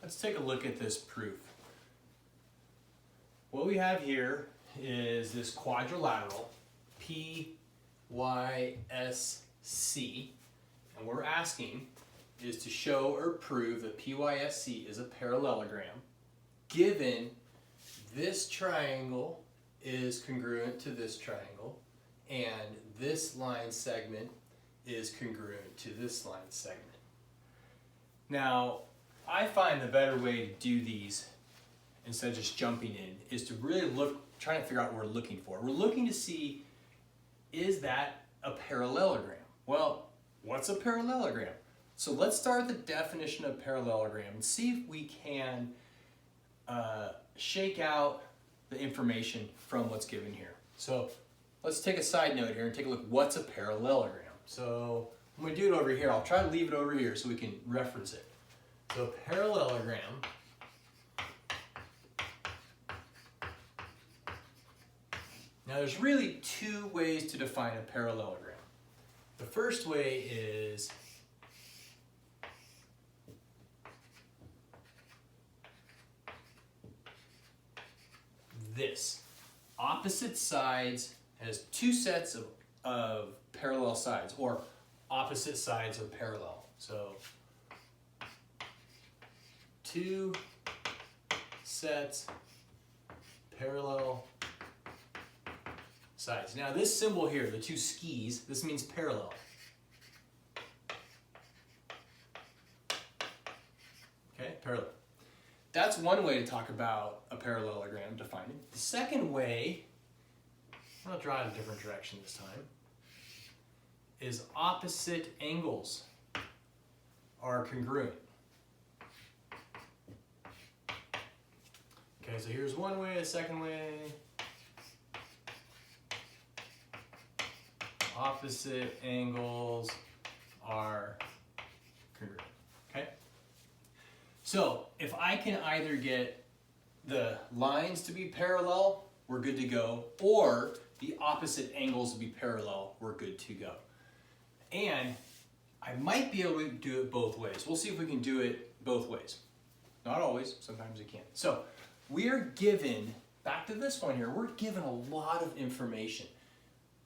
Let's take a look at this proof. What we have here is this quadrilateral PYSC, and what we're asking is to show or prove that PYSC is a parallelogram given this triangle is congruent to this triangle and this line segment is congruent to this line segment. Now, I find the better way to do these instead of just jumping in is to really trying to figure out what we're looking for. We're looking to see, is that a parallelogram? Well, what's a parallelogram? So let's start with the definition of parallelogram and see if we can shake out the information from what's given here. So let's take a side note here and take a look, what's a parallelogram? So I'm going to do it over here. I'll try to leave it over here so we can reference it. So parallelogram now there's really two ways to define a parallelogram. The first way is this. Opposite sides has two sets of parallel sides, or opposite sides of parallel. So two sets parallel sides. Now this symbol here, the two skis, this means parallel. Okay, parallel. That's one way to talk about a parallelogram, define it. The second way, I'll draw it in a different direction this time, is opposite angles are congruent. Okay, so here's one way, the second way. Opposite angles are congruent. Okay? So if I can either get the lines to be parallel, we're good to go, or the opposite angles to be parallel, we're good to go. And I might be able to do it both ways. We'll see if we can do it both ways. Not always, sometimes we can't. So we are given, back to this one here, we're given a lot of information.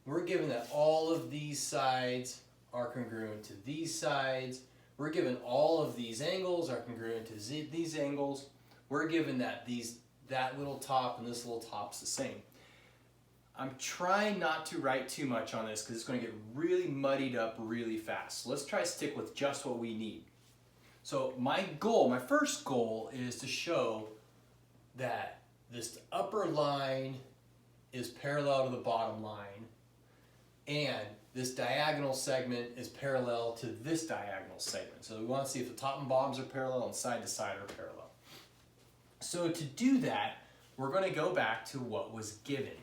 We're given that all of these sides are congruent to these sides. We're given all of these angles are congruent to these angles. We're given that that little top and this little top's the same. I'm trying not to write too much on this because it's going to get really muddied up really fast. So let's try to stick with just what we need. So my first goal is to show that this upper line is parallel to the bottom line and this diagonal segment is parallel to this diagonal segment. So we want to see if the top and bottoms are parallel and side to side are parallel. So to do that, we're going to go back to what was given.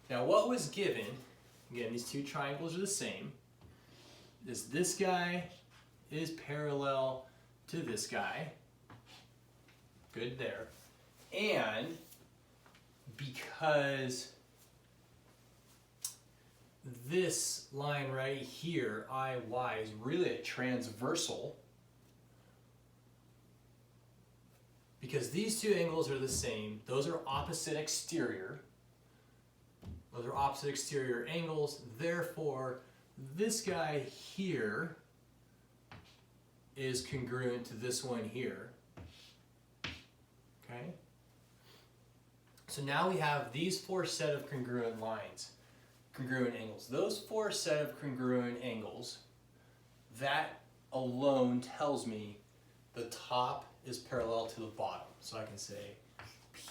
Now what was given, again, these two triangles are the same, is this guy is parallel to this guy. Good there. And because this line right here, IY, is really a transversal, because these two angles are the same, those are opposite exterior. Those are opposite exterior angles, therefore this guy here is congruent to this one here. Okay? So now we have these four set of congruent lines, congruent angles. Those four set of congruent angles, that alone tells me the top is parallel to the bottom. So I can say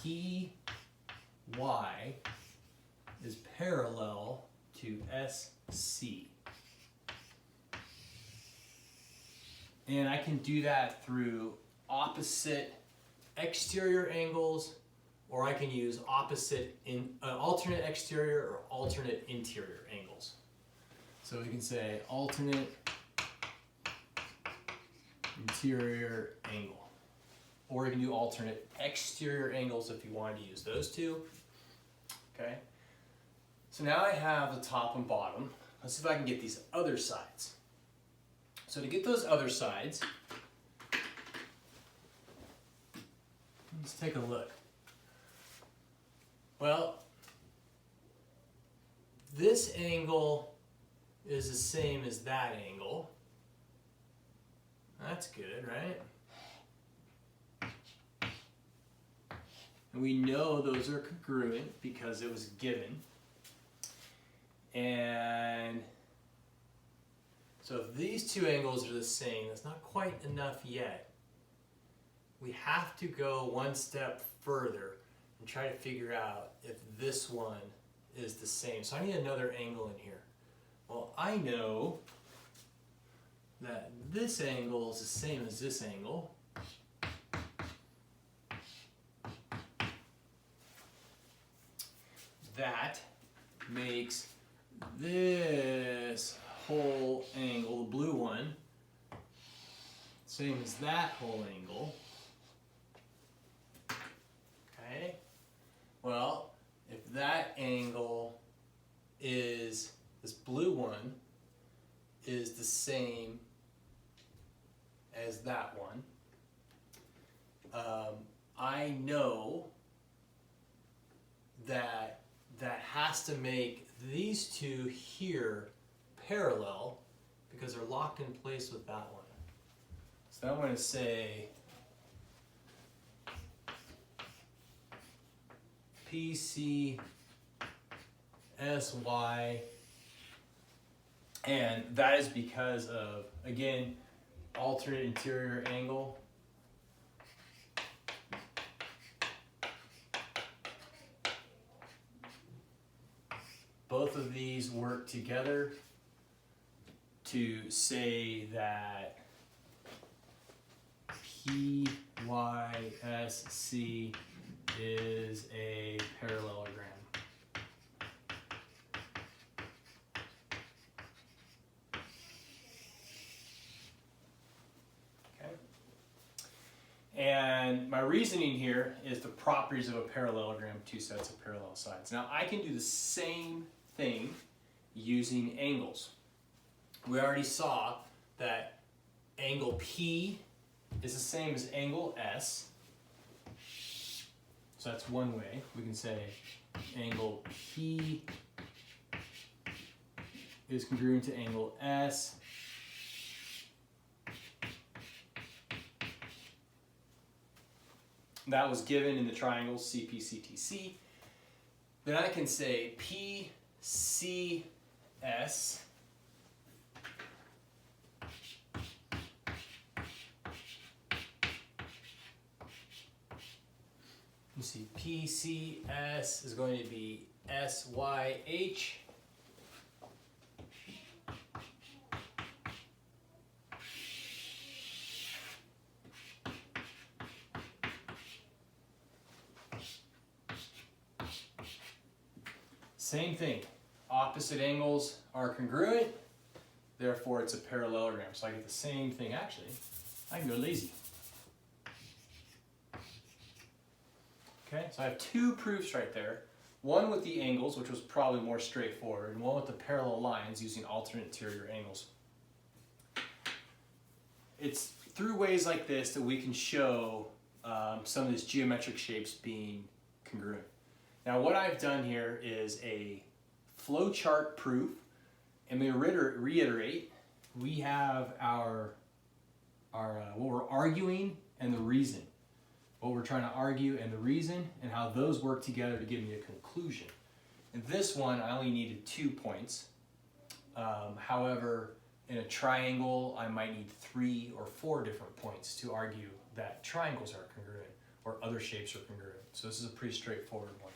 PY is parallel to SC. And I can do that through opposite exterior angles, or I can use alternate exterior or alternate interior angles. So we can say alternate interior angle. Or you can do alternate exterior angles if you wanted to use those two. Okay? So now I have the top and bottom. Let's see if I can get these other sides. So to get those other sides, Let's take a look. Well, this angle is the same as that angle. That's good, right? And we know those are congruent because it was given. And so if these two angles are the same, that's not quite enough yet. We have to go one step further and try to figure out if this one is the same. So I need another angle in here. Well, I know that this angle is the same as this angle. That makes this whole angle, the blue one, same as that whole angle. Okay? Well, if that angle is, this blue one, is the same as that one, I know that that has to make these two here parallel because they're locked in place with that one. So I'm going to say PCSY, and that is because of, again, alternate interior angle. Both of these work together to say that PYSC is a parallelogram. Okay. And my reasoning here is the properties of a parallelogram, two sets of parallel sides. Now I can do the same thing using angles. We already saw that angle P is the same as angle S. So that's one way. We can say angle P is congruent to angle S. That was given in the triangles CPCTC. Then I can say PCS you see PCS is going to be SYH. Same thing, opposite angles are congruent, therefore it's a parallelogram. So I get the same thing. Actually, I can go lazy. Okay, so I have two proofs right there. One with the angles, which was probably more straightforward, and one with the parallel lines using alternate interior angles. It's through ways like this that we can show some of these geometric shapes being congruent. Now what I've done here is a flowchart proof, and we reiterate, we have our what we're arguing and the reason. What we're trying to argue and the reason, and how those work together to give me a conclusion. In this one, I only needed 2 points. However, in a triangle, I might need 3 or 4 different points to argue that triangles are congruent or other shapes are congruent. So this is a pretty straightforward one.